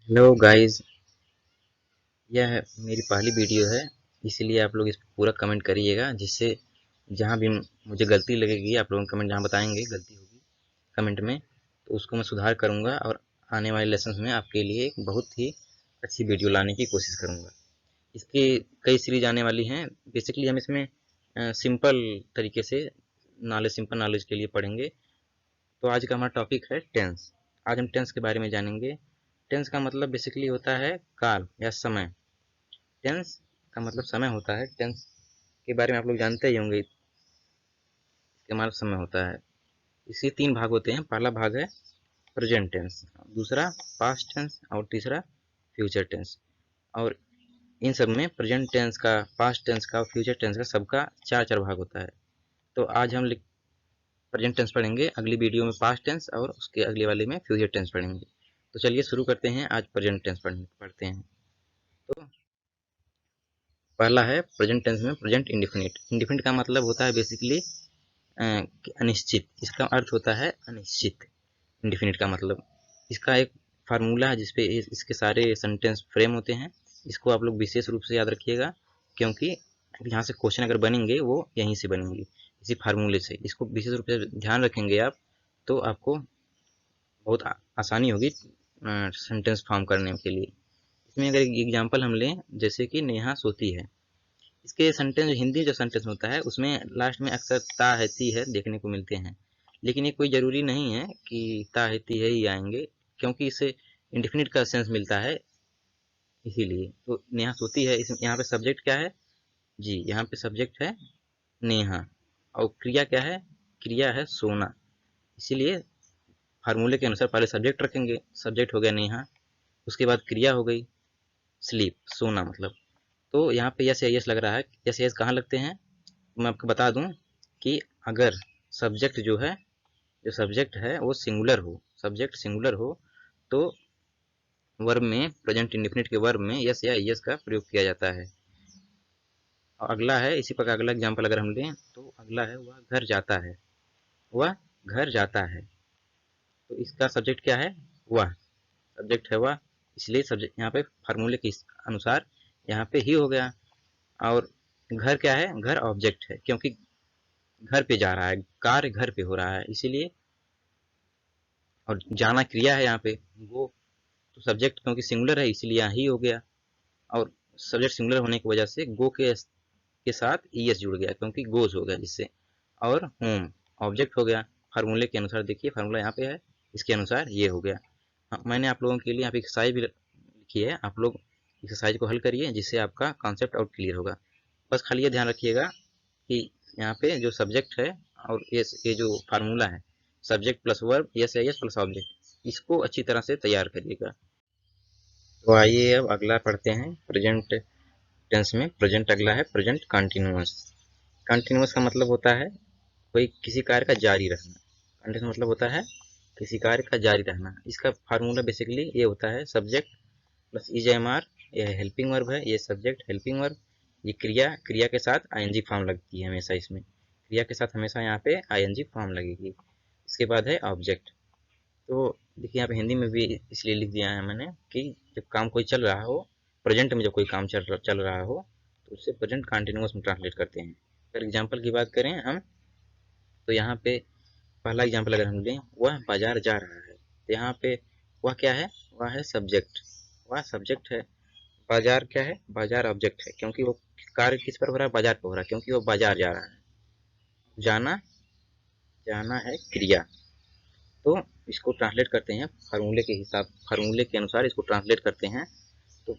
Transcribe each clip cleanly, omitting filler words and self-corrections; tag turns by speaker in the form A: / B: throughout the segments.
A: Hello guys, यह मेरी पहली वीडियो है। इसलिए आप लोग इस पर पूरा कमेंट करिएगा, जिससे जहाँ भी मुझे गलती लगेगी आप लोग कमेंट जहाँ बताएंगे गलती होगी कमेंट में, तो उसको मैं सुधार करूँगा और आने वाले लेसन्स में आपके लिए एक बहुत ही अच्छी वीडियो लाने की कोशिश करूँगा। इसकी कई सीरीज आने वाली हैं। बेसिकली हम इसमें सिंपल तरीके से सिंपल नॉलेज के लिए पढ़ेंगे। तो आज का हमारा टॉपिक है टेंस। आज हम टेंस के बारे में जानेंगे। टेंस का मतलब बेसिकली होता है काल या समय। टेंस का मतलब समय होता है। टेंस के बारे में आप लोग जानते ही होंगे। इसका मतलब समय होता है। इसके तीन भाग होते हैं। पहला भाग है प्रेजेंट टेंस, दूसरा पास्ट टेंस और तीसरा फ्यूचर टेंस। और इन सब में प्रेजेंट टेंस का, पास्ट टेंस का और फ्यूचर टेंस का सबका चार चार भाग होता है। तो आज हम प्रेजेंट टेंस पढ़ेंगे, अगली वीडियो में पास्ट टेंस और उसके अगले वाले में फ्यूचर टेंस पढ़ेंगे। तो चलिए शुरू करते हैं। आज प्रेजेंट टेंस पढ़ते हैं। तो पहला है प्रेजेंट टेंस में प्रेजेंट इंडिफिनिट। इंडिफिनिट का मतलब होता है बेसिकली अनिश्चित। इसका अर्थ होता है अनिश्चित। इंडिफिनिट का मतलब, इसका एक फार्मूला है जिसपे इसके सारे सेंटेंस फ्रेम होते हैं। इसको आप लोग विशेष रूप से याद रखिएगा, क्योंकि यहाँ से क्वेश्चन अगर बनेंगे वो यहीं से बनेंगे, इसी फार्मूले से। इसको विशेष रूप से ध्यान रखेंगे आप, तो आपको बहुत आसानी होगी सेंटेंस फॉर्म करने के लिए। इसमें अगर एग्जाम्पल हम लें, जैसे कि नेहा सोती है। इसके सेंटेंस, हिंदी जो सेंटेंस होता है उसमें लास्ट में अक्सर ता है ती है देखने को मिलते हैं। लेकिन ये कोई ज़रूरी नहीं है कि ता है ती है ही आएंगे, क्योंकि इससे इंडेफिनिट का सेंस मिलता है। इसीलिए तो नेहा सोती है। इस यहाँ पे सब्जेक्ट क्या है? जी, यहाँ पे सब्जेक्ट है नेहा। और क्रिया क्या है? क्रिया है सोना। इसीलिए फार्मूले के अनुसार पहले सब्जेक्ट रखेंगे। सब्जेक्ट हो गया नेहा, उसके बाद क्रिया हो गई स्लीप, सोना मतलब। तो यहाँ पे यस या यस लग रहा है। यस यस कहाँ लगते हैं मैं आपको बता दूं कि अगर सब्जेक्ट जो सब्जेक्ट है वो सिंगुलर हो, सब्जेक्ट सिंगुलर हो, तो वर्ब में, प्रेजेंट इंडेफिनिट के वर्ब में यस या यस का प्रयोग किया जाता है। और अगला है, इसी प्रकार अगला एग्जांपल अगर हम लें, तो अगला है वह घर जाता है। वह घर जाता है। तो इसका सब्जेक्ट क्या है? वह। सब्जेक्ट है वह, इसलिए सब्जेक्ट यहाँ पे फार्मूले के अनुसार यहाँ पे ही हो गया। और घर क्या है? घर ऑब्जेक्ट है, क्योंकि घर पे जा रहा है, कार्य घर पे हो रहा है इसीलिए। और जाना क्रिया है यहाँ पे, गो। तो सब्जेक्ट क्योंकि सिंगुलर है इसीलिए यहाँ ही हो गया। और सब्जेक्ट सिंगुलर होने की वजह से गो के साथ ईएस जुड़ गया, क्योंकि गोज हो गया जिससे। और होम ऑब्जेक्ट हो गया। फार्मूले के अनुसार देखिए, फार्मूला यहाँ पे है, इसके अनुसार ये हो गया। हाँ, मैंने आप लोगों के लिए यहाँ पे एक्सरसाइज भी लिखी है। आप लोग एक्सरसाइज को हल करिए, जिससे आपका कॉन्सेप्ट और क्लियर होगा। बस खाली ये ध्यान रखिएगा कि यहाँ पे जो सब्जेक्ट है और ये जो फार्मूला है, सब्जेक्ट प्लस वर्ब, यस या यस प्लस ऑब्जेक्ट, इसको अच्छी तरह से तैयार करिएगा। तो आइए अब अगला पढ़ते हैं। प्रेजेंट टेंस में प्रेजेंट अगला है प्रेजेंट कंटिन्यूअस। कंटिन्यूअस का मतलब होता है कोई किसी कार्य का जारी रहना। कंटिन्यूअस मतलब होता है किसी कार्य का जारी रहना। इसका फार्मूला बेसिकली ये होता है subject plus is am are. यह हेल्पिंग वर्ब है, ये सब्जेक्ट हेल्पिंग वर्ब, ये क्रिया, क्रिया के साथ आईएनजी फॉर्म लगती है हमेशा। इसमें क्रिया के साथ हमेशा यहाँ पे आईएनजी फॉर्म लगेगी। इसके बाद है ऑब्जेक्ट। तो देखिए यहाँ पे हिंदी में भी इसलिए लिख दिया है मैंने कि जब काम कोई चल रहा हो, प्रेजेंट में जब कोई काम चल रहा हो, तो उससे प्रेजेंट कंटिन्यूअस में ट्रांसलेट करते हैं। अगर एग्जाम्पल की बात करें हम, तो यहाँ पे पहला एग्जाम्पल अगर हम लें, वह बाजार जा रहा है, तो यहाँ पे वह क्या है? वह है सब्जेक्ट। वह सब्जेक्ट है। बाजार क्या है? बाजार ऑब्जेक्ट है, क्योंकि वो कार्य किस पर हो रहा है? बाजार पर हो रहा है, क्योंकि वो बाजार जा रहा है। जाना, जाना है क्रिया। तो इसको ट्रांसलेट करते हैं फार्मूले के अनुसार इसको ट्रांसलेट करते हैं। तो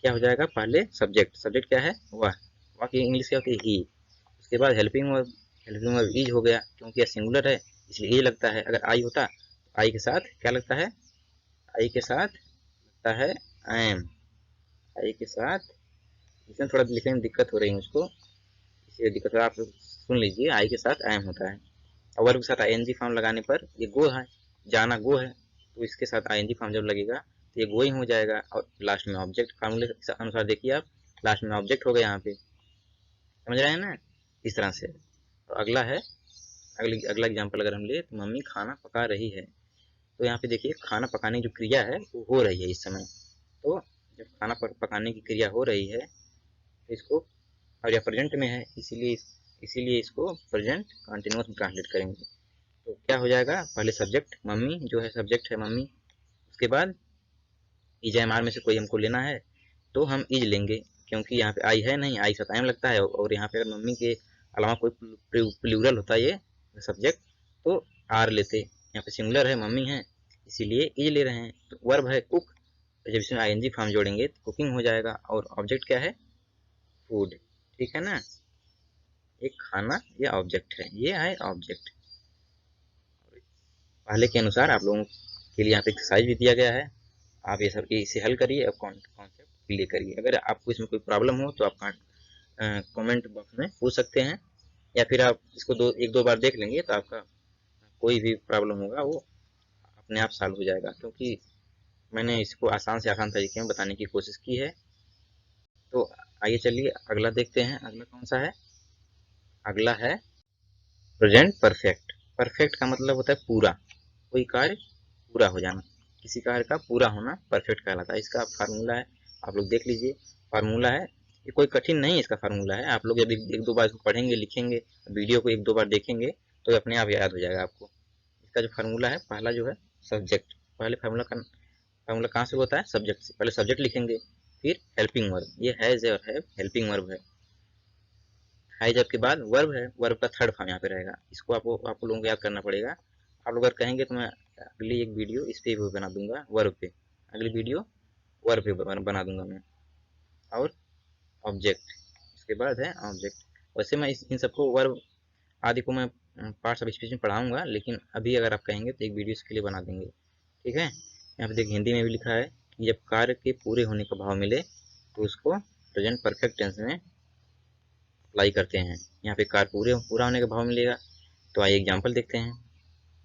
A: क्या हो जाएगा? पहले सब्जेक्ट, सब्जेक्ट क्या है? वह की इंग्लिश क्या होती है? ही। उसके बाद helping verb, helping verb is हो गया, क्योंकि यह सिंगुलर है इसलिए ये लगता है। अगर आई होता तो आई के साथ क्या लगता है? आई के साथ लगता है आई एम। आई के साथ, इसमें थोड़ा लिखने में दिक्कत हो रही है मुझको, इसलिए दिक्कत हो रहा है। आप सुन लीजिए, आई के साथ आई एम होता है। और वर्ब के साथ आईएनजी फॉर्म लगाने पर ये गो है, जाना गो है, तो इसके साथ आईएनजी फॉर्म जब लगेगा तो ये गोइंग हो जाएगा। और लास्ट में ऑब्जेक्ट, फार्मूले के अनुसार देखिए आप, लास्ट में ऑब्जेक्ट हो गया यहाँ पे। समझ रहे हैं ना? इस तरह से। तो अगला है, अगला एग्जाम्पल अगर हम ले, तो मम्मी खाना पका रही है। तो यहाँ पे देखिए खाना पकाने की जो क्रिया है वो हो रही है इस समय। तो जब खाना पकाने की क्रिया हो रही है तो इसको, और यह प्रेजेंट में है, इसीलिए इसको प्रेजेंट कंटिन्यूअस में ट्रांसलेट करेंगे। तो क्या हो जाएगा, पहले सब्जेक्ट मम्मी जो है, सब्जेक्ट है मम्मी, उसके बाद इज एम आर में से कोई हमको लेना है तो हम इज लेंगे, क्योंकि यहाँ पे आई है नहीं, आई सा टाइम लगता है, और यहाँ पे अगर मम्मी के अलावा कोई प्लूरल होता है ये सब्जेक्ट तो आर लेते। यहाँ पे सिंगुलर है, मम्मी है, इसीलिए इज ले रहे हैं। तो वर्ब है कुक, तो जब इसमें आईएनजी फॉर्म जोड़ेंगे तो कुकिंग हो जाएगा। और ऑब्जेक्ट क्या है, फूड। ठीक है ना, एक खाना ये ऑब्जेक्ट है, ये है ऑब्जेक्ट। पहले के अनुसार आप लोगों के लिए यहाँ पे एक्सरसाइज भी दिया गया है, आप ये सब इसे हल करिए और कॉन्सेप्ट क्लियर करिए। अगर आपको इसमें कोई प्रॉब्लम हो तो आप कमेंट बॉक्स में पूछ सकते हैं, या फिर आप इसको एक दो बार देख लेंगे तो आपका कोई भी प्रॉब्लम होगा वो अपने आप सॉल्व हो जाएगा, क्योंकि मैंने इसको आसान से आसान तरीके में बताने की कोशिश की है। तो आइए चलिए अगला देखते हैं, अगला कौन सा है। अगला है प्रेजेंट परफेक्ट। परफेक्ट का मतलब होता है पूरा, कोई कार्य पूरा हो जाना, किसी कार्य का पूरा होना परफेक्ट कहलाता है। इसका फार्मूला है, आप लोग देख लीजिए। फार्मूला है, ये कोई कठिन नहीं है, इसका फार्मूला है। आप लोग जब एक दो बार इसको पढ़ेंगे, लिखेंगे, वीडियो को एक दो बार देखेंगे तो अपने आप याद हो जाएगा आपको। इसका जो फार्मूला है, पहला जो है सब्जेक्ट, पहले फार्मूला कहाँ से होता है, सब्जेक्ट से। पहले सब्जेक्ट लिखेंगे, फिर हेल्पिंग वर्ब, ये हैज और है हेल्पिंग वर्ब है जब के बाद वर्ब है, वर्ब का थर्ड फॉर्म यहाँ पे रहेगा। इसको आप लोगों को याद करना पड़ेगा। आप लोग अगर कहेंगे तो मैं अगली एक वीडियो इस पे भी बना दूंगा, वर्ब पे, अगली वीडियो वर्ब पे बना दूंगा मैं। और ऑब्जेक्ट, इसके बाद है ऑब्जेक्ट। वैसे मैं इन सबको वर्ब आदि को मैं पार्ट्स ऑफ स्पीच में पढ़ाऊंगा, लेकिन अभी अगर आप कहेंगे तो एक वीडियो इसके लिए बना देंगे। ठीक है, यहाँ पे देखिए हिंदी में भी लिखा है कि जब कार्य के पूरे होने का भाव मिले तो उसको प्रेजेंट परफेक्ट टेंस में अप्लाई करते हैं। यहाँ पे कार्य पूरा होने का भाव मिलेगा। तो आइए एग्जाम्पल देखते हैं।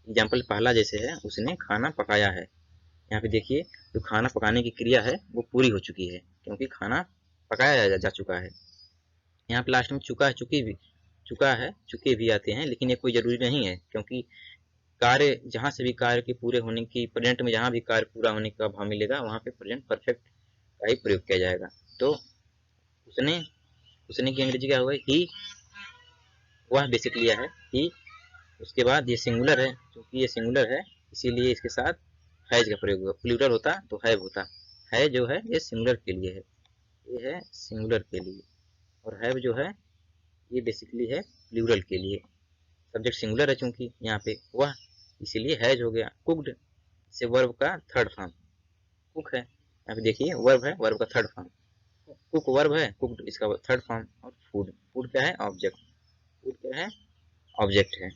A: एग्जाम्पल पहला जैसे है, उसने खाना पकाया है। यहाँ पे देखिए जो खाना पकाने की क्रिया है वो पूरी हो चुकी है, क्योंकि खाना पकाया जा चुका है। यहाँ पे लास्ट में चुका है, चुका है, चुके भी आते हैं, लेकिन ये कोई जरूरी नहीं है, क्योंकि कार्य जहाँ से भी कार्य के पूरे होने की, प्रेजेंट में जहाँ भी कार्य पूरा होने का भाव मिलेगा वहाँ पे प्रेजेंट परफेक्ट का ही प्रयोग किया जाएगा। तो उसने उसने की अंग्रेजी क्या होगा, ही, वह बेसिक लिया है ही। उसके बाद ये सिंगुलर है, क्योंकि ये सिंगुलर है इसीलिए इसके साथ हैज का प्रयोग होगा। प्लूरल होता तो हैव होता, है जो है ये सिंगुलर के लिए है, ये है सिंगुलर के लिए। और हैव जो है ये बेसिकली है प्लूरल के लिए। सब्जेक्ट सिंगुलर है चूंकि यहाँ पे वह, इसीलिए हैज हो गया। कुक्ड से वर्ब का थर्ड फॉर्म कुक है। यहाँ पे देखिए वर्ब है, वर्ब का थर्ड फॉर्म कुक, वर्ब है, कुक्ड इसका थर्ड फॉर्म। और फूड, फूड क्या है, ऑब्जेक्ट, फूड क्या है, ऑब्जेक्ट है।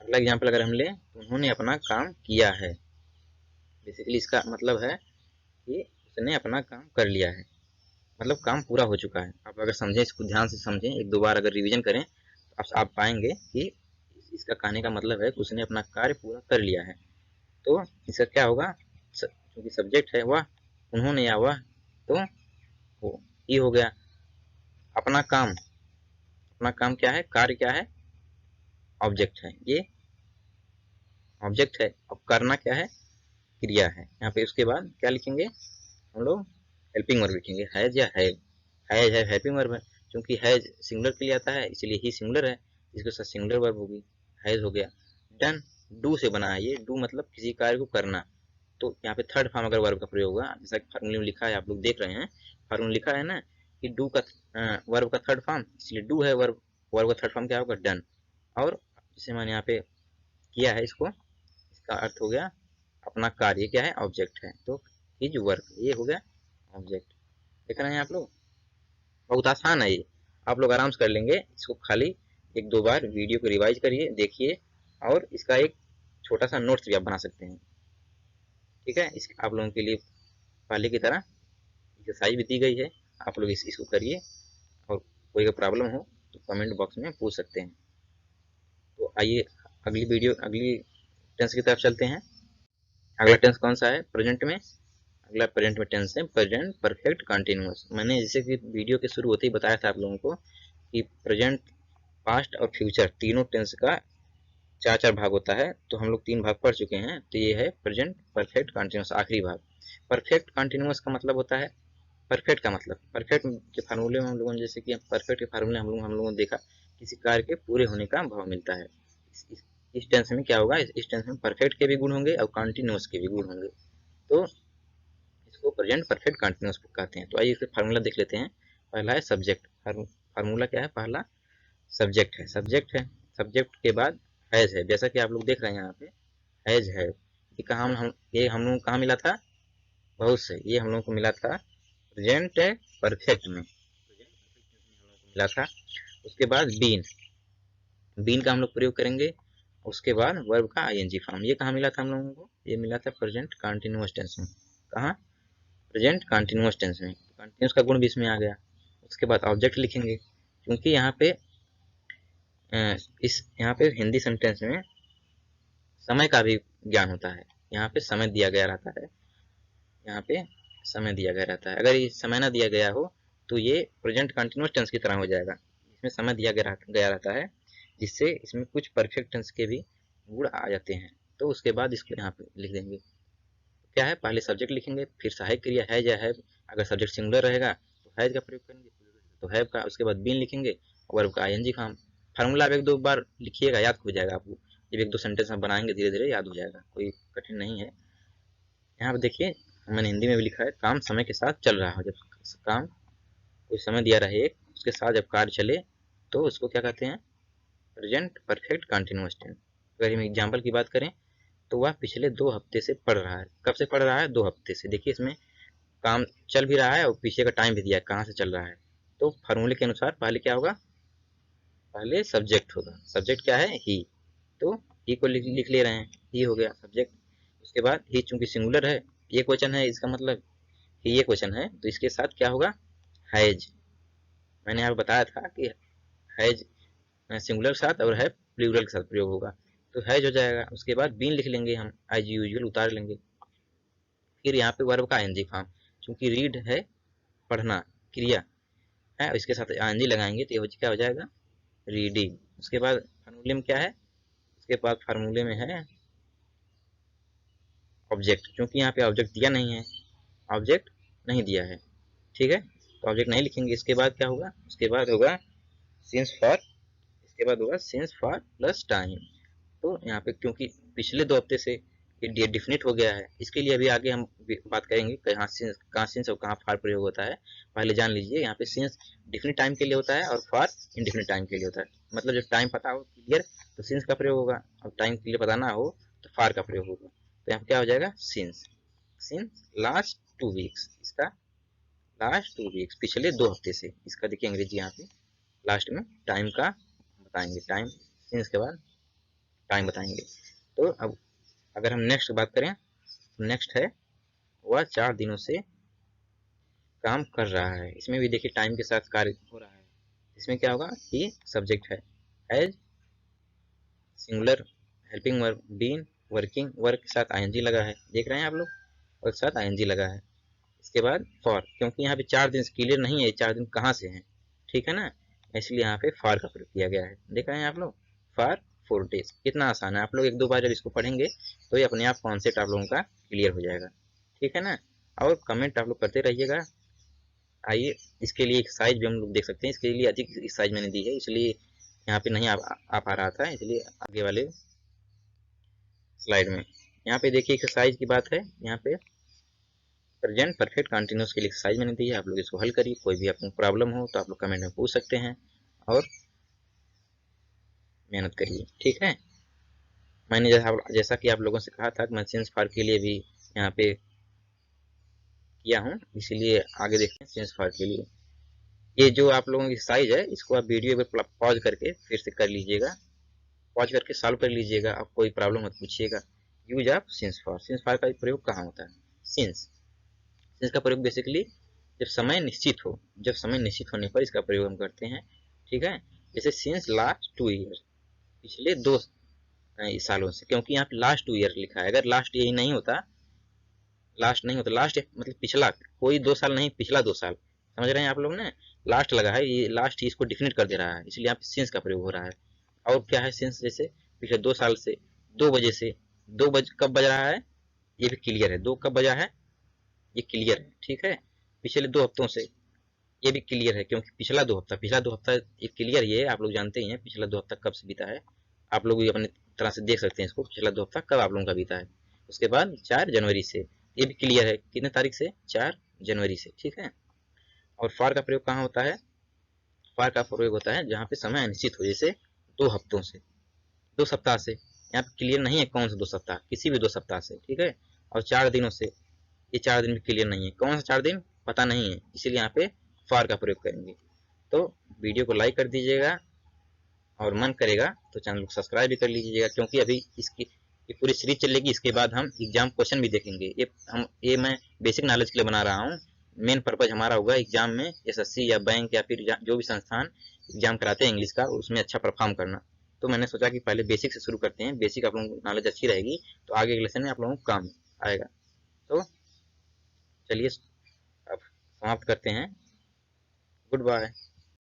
A: अगला एग्जाम्पल अगर हम लें तो उन्होंने अपना काम किया है। बेसिकली इसका मतलब है कि उसने अपना काम कर लिया है, मतलब काम पूरा हो चुका है। आप अगर समझें, इसको ध्यान से समझें, एक दो बार अगर रिवीजन करें तो आप पाएंगे कि इसका कहने का मतलब है कि उसने अपना कार्य पूरा कर लिया है। तो इसका क्या होगा, क्योंकि सब्जेक्ट है वह, उन्होंने या वह, तो वो ही हो गया। अपना काम, अपना काम क्या है, कार्य क्या है, ऑब्जेक्ट है, ये ऑब्जेक्ट है। अब करना क्या है, क्रिया है। यहाँ पे उसके बाद क्या लिखेंगे हम लोग, हेल्पिंग वर्ब लिखेंगे, हैज या हैव। हैज है हेल्पिंग वर्ब है, क्योंकि हैज सिंगुलर के लिए आता है इसलिए ही सिंगुलर है, इसके साथ सिंगुलर वर्ब होगी, हैज हो गया। डन, डू से बना है ये, डू मतलब किसी कार्य को करना। तो यहाँ पे थर्ड फॉर्म अगर वर्ब का प्रयोग होगा, जैसा फार्मूले में लिखा है, आप लोग देख रहे हैं फार्मूला लिखा है ना कि डू का वर्ब का थर्ड फॉर्म, इसलिए डू है वर्ब, वर्ब का थर्ड फॉर्म क्या होगा, डन। और जैसे मैंने यहाँ पे किया है इसको, इसका अर्थ हो गया अपना कार्य क्या है, ऑब्जेक्ट है। तो हिज वर्क, ये हो गया ऑब्जेक्ट। देख रहे हैं आप लोग, बहुत आसान है ये, आप लोग आराम से कर लेंगे इसको। खाली एक दो बार वीडियो को रिवाइज करिए, देखिए, और इसका एक छोटा सा नोट्स भी आप बना सकते हैं। ठीक है, इस आप लोगों के लिए पहले की तरह एक्सरसाइज भी दी गई है, आप लोग इसको करिए, और कोई का प्रॉब्लम हो तो कमेंट बॉक्स में पूछ सकते हैं। तो आइए अगली टेंस की तरफ चलते हैं। अगला टेंस कौन सा है प्रेजेंट में, अगला प्रेजेंट में टेंस है प्रेजेंट परफेक्ट कंटिन्यूअस। मैंने जैसे कि वीडियो के शुरू होते ही बताया था आप लोगों को कि प्रेजेंट, पास्ट और फ्यूचर तीनों टेंस का चार चार भाग होता है, तो हम लोग 3 भाग पढ़ चुके हैं। तो ये है प्रेजेंट परफेक्ट कंटिन्यूस आखिरी भाग। परफेक्ट कंटिन्यूस का मतलब होता है, परफेक्ट का मतलब, परफेक्ट के फार्मूले में हम लोगों ने, जैसे कि परफेक्ट के फार्मूले हम लोगों ने देखा, किसी कार्य के पूरे होने का भाव मिलता है। इस टेंस में क्या होगा, इस टेंस में परफेक्ट के भी गुण होंगे और कंटिन्यूस के भी गुण होंगे, तो इसको प्रेजेंट परफेक्ट कंटिन्यूस कहते हैं। तो आइए इसका फार्मूला देख लेते हैं। पहला है सब्जेक्ट, फार्मूला क्या है, पहला सब्जेक्ट है, सब्जेक्ट के बाद हैज है, जैसा कि आप लोग देख रहे हैं यहाँ पे हैज है। ये हम लोग कहाँ मिला था, बहुत से, ये हम लोग को मिला था प्रेजेंट परफेक्ट में, मिला था। उसके बाद बीन का हम लोग प्रयोग करेंगे। उसके बाद वर्ब का आईएनजी फॉर्म, ये कहाँ मिला था हम लोगों को, ये मिला था प्रेजेंट कंटिन्यूअस टेंस में। कहाँ, प्रेजेंट कंटिन्यूअस टेंस में, कंटिन्यूअस का गुण भी इसमें आ गया। उसके बाद ऑब्जेक्ट लिखेंगे, क्योंकि यहाँ पे हिंदी सेंटेंस में समय का भी ज्ञान होता है। यहाँ पे समय दिया गया रहता है, यहाँ पे समय दिया गया रहता है। अगर ये समय ना दिया गया हो तो ये प्रेजेंट कंटिन्यूअस टेंस की तरह हो जाएगा। इसमें समय दिया गया रहता है, जिससे इसमें कुछ परफेक्ट टेंस के भी गुण आ जाते हैं। तो उसके बाद इसको यहाँ पे लिख देंगे। क्या है, पहले सब्जेक्ट लिखेंगे, फिर सहायक क्रिया है या है, अगर सब्जेक्ट सिंगुलर रहेगा तो हैज का प्रयोग करेंगे, तो हैव का। उसके बाद बीन लिखेंगे, वर्ब का आईएनजी फॉर्म। फार्मूला आप एक दो बार लिखिएगा, याद हो जाएगा आपको। जब एक दो सेंटेंस हम बनाएंगे धीरे धीरे याद हो जाएगा, कोई कठिन नहीं है। यहाँ पे देखिए मैंने हिंदी में भी लिखा है, काम समय के साथ चल रहा है। जब काम कोई समय दिया रहे एक, उसके साथ जब कार्य चले तो उसको क्या कहते हैं, प्रेजेंट परफेक्ट कंटिन्यूअस टेंस। अगर हम एग्जाम्पल की बात करें तो वह पिछले 2 हफ्ते से पढ़ रहा है। कब से पढ़ रहा है, 2 हफ्ते से। देखिए इसमें काम चल भी रहा है और पीछे का टाइम भी दिया है, कहाँ से चल रहा है। तो फार्मूले के अनुसार पहले क्या होगा, पहले सब्जेक्ट होगा। सब्जेक्ट क्या है, ही, तो ही को लिख ले रहे हैं, ही हो गया सब्जेक्ट। उसके बाद ही चूंकि सिंगुलर है, ये क्वेश्चन है, इसका मतलब ही ये क्वेश्चन है, तो इसके साथ क्या होगा, हैज। मैंने यहाँ बताया था कि हैज सिंगुलर के साथ और है प्लूरल के साथ प्रयोग होगा, तो हैज हो जाएगा। उसके बाद बीन लिख लेंगे हम, एज यूजुअल उतार लेंगे। फिर यहाँ पे वर्ब का आईएनजी फॉर्म, क्योंकि रीड है पढ़ना क्रिया है, इसके साथ आईएनजी लगाएंगे तो ये क्या हो जाएगा, रीडिंग। उसके बाद फार्मूले में क्या है, उसके बाद फार्मूले में है ऑब्जेक्ट, क्योंकि यहाँ पे ऑब्जेक्ट दिया नहीं है, ऑब्जेक्ट नहीं दिया है, ठीक है, तो ऑब्जेक्ट नहीं लिखेंगे। इसके बाद क्या होगा, उसके बाद होगा सिंस फॉर, इसके बाद होगा सिंस फॉर प्लस टाइम। तो यहाँ पे क्योंकि पिछले 2 हफ्ते से ये डिफिनिट हो गया है, इसके लिए अभी आगे हम बात करेंगे कहाँ सिंस और कहाँ फॉर प्रयोग होता है। पहले जान लीजिए, यहाँ पे सिंस डिफिनिट टाइम के लिए होता है और फॉर इंडिफिनिट टाइम के लिए होता है। मतलब जब टाइम पता हो क्लियर तो सिंस का प्रयोग होगा, और टाइम क्लियर पता ना हो तो फॉर का प्रयोग होगा। तो यहाँ पे क्या हो जाएगा, सिंस लास्ट 2 वीक्स, इसका लास्ट 2 वीक्स पिछले 2 हफ्ते से। इसका देखिए अंग्रेजी यहाँ पे लास्ट में टाइम का बताएंगे, टाइम सिंस के बाद टाइम बताएंगे। तो अब अगर हम नेक्स्ट बात करें तो नेक्स्ट है वह 4 दिनों से काम कर रहा है। इसमें भी देखिए टाइम के साथ कार्य हो रहा है। इसमें क्या होगा, ये सब्जेक्ट है, as singular helping verb, been working, work के साथ आईएनजी लगा है, देख रहे हैं आप लोग, और साथ आईएनजी लगा है। इसके बाद फॉर, क्योंकि यहाँ पे 4 दिन क्लियर नहीं है 4 दिन कहाँ से हैं, ठीक है ना, इसलिए यहाँ पे फॉर का प्रयोग किया गया है। देख रहे हैं आप लोग, फॉर 4 डेज। कितना आसान है, आप लोग एक दो बार जब इसको पढ़ेंगे तो ये अपने आप कॉन्सेप्ट आप लोगों का क्लियर हो जाएगा, ठीक है ना। और कमेंट आप लोग करते रहिएगा। आइए इसके लिए एक्सरसाइज भी हम लोग देख सकते हैं, इसके लिए अधिक एक्सरसाइज मैंने दी है, इसलिए यहाँ पे नहीं आ पा रहा था, इसलिए आगे वाले स्लाइड में। यहाँ पे देखिए एक्सरसाइज की बात है, यहाँ पे प्रेजेंट परफेक्ट कंटिन्यूअस के लिए एक्सरसाइज मैंने दी है, आप लोग इसको हल करिए। कोई भी आपको प्रॉब्लम हो तो आप लोग कमेंट में पूछ सकते हैं और मेहनत करिए, ठीक है। मैंने जैसा कि आप लोगों से कहा था कि मैं सिंस फॉर के लिए भी यहाँ पे किया हूँ, इसीलिए आगे देखते हैं सिंस फॉर के लिए। ये जो आप लोगों की साइज है, इसको आप वीडियो पे पॉज करके फिर से कर लीजिएगा, पॉज करके सॉल्व कर लीजिएगा। आप कोई प्रॉब्लम मत पूछिएगा। यूज ऑफ सिंस फॉर का प्रयोग कहाँ होता है, सिंस का प्रयोग बेसिकली जब समय निश्चित हो, जब समय निश्चित होने पर इसका प्रयोग हम करते हैं, ठीक है। जैसे सिंस लास्ट 2 ईयर, पिछले 2 सालों से, क्योंकि यहाँ पे लास्ट 2 ईयर लिखा है। अगर लास्ट यही नहीं होता, लास्ट नहीं होता, लास्ट मतलब पिछला, कोई 2 साल नहीं, पिछला 2 साल, समझ रहे हैं आप लोग ने, लास्ट लगा है, ये लास्ट ही इसको डिफिनेट कर दे रहा है, इसलिए यहाँ पे सिंस का प्रयोग हो रहा है। और क्या है सिंस, जैसे पिछले 2 साल से 2 बजे से 2 बज कब बज रहा है, ये भी क्लियर है। 2 कब बजा है, ये क्लियर है, ठीक है। पिछले 2 हफ्तों से ये भी क्लियर है, क्योंकि पिछला 2 हफ्ता ये क्लियर, ये आप लोग जानते ही हैं पिछला 2 हफ्ता कब से बीता है। आप लोग भी अपने तरह से देख सकते हैं इसको, पिछला 2 हफ्ता कब आप लोगों का बीता है। उसके बाद 4 जनवरी से ये भी क्लियर है, कितने तारीख से, 4 जनवरी से, ठीक है। और फॉर का प्रयोग कहाँ होता है, फॉर का प्रयोग होता है जहाँ पे समय अनिश्चित हो, जैसे 2 हफ्तों से, 2 सप्ताह से। यहाँ पे क्लियर नहीं है कौन से 2 सप्ताह, किसी भी 2 सप्ताह से, ठीक है। और 4 दिनों से, ये 4 दिन भी क्लियर नहीं है, कौन सा 4 दिन पता नहीं है, इसीलिए यहाँ पे फॉर का प्रयोग करेंगे। तो वीडियो को लाइक कर दीजिएगा, और मन करेगा तो चैनल को सब्सक्राइब भी कर लीजिएगा, क्योंकि अभी इसकी ये पूरी सीरीज चलेगी। इसके बाद हम एग्जाम क्वेश्चन भी देखेंगे। ये मैं बेसिक नॉलेज के लिए बना रहा हूँ। मेन पर्पज हमारा होगा एग्जाम में, एसएससी या बैंक या फिर जो भी संस्थान एग्जाम कराते हैं इंग्लिश का, उसमें अच्छा परफॉर्म करना। तो मैंने सोचा कि पहले बेसिक से शुरू करते हैं, बेसिक आप लोगों को नॉलेज अच्छी रहेगी तो आगे के लेसन में आप लोगों को काम आएगा। तो चलिए अब समाप्त करते हैं। Good bye.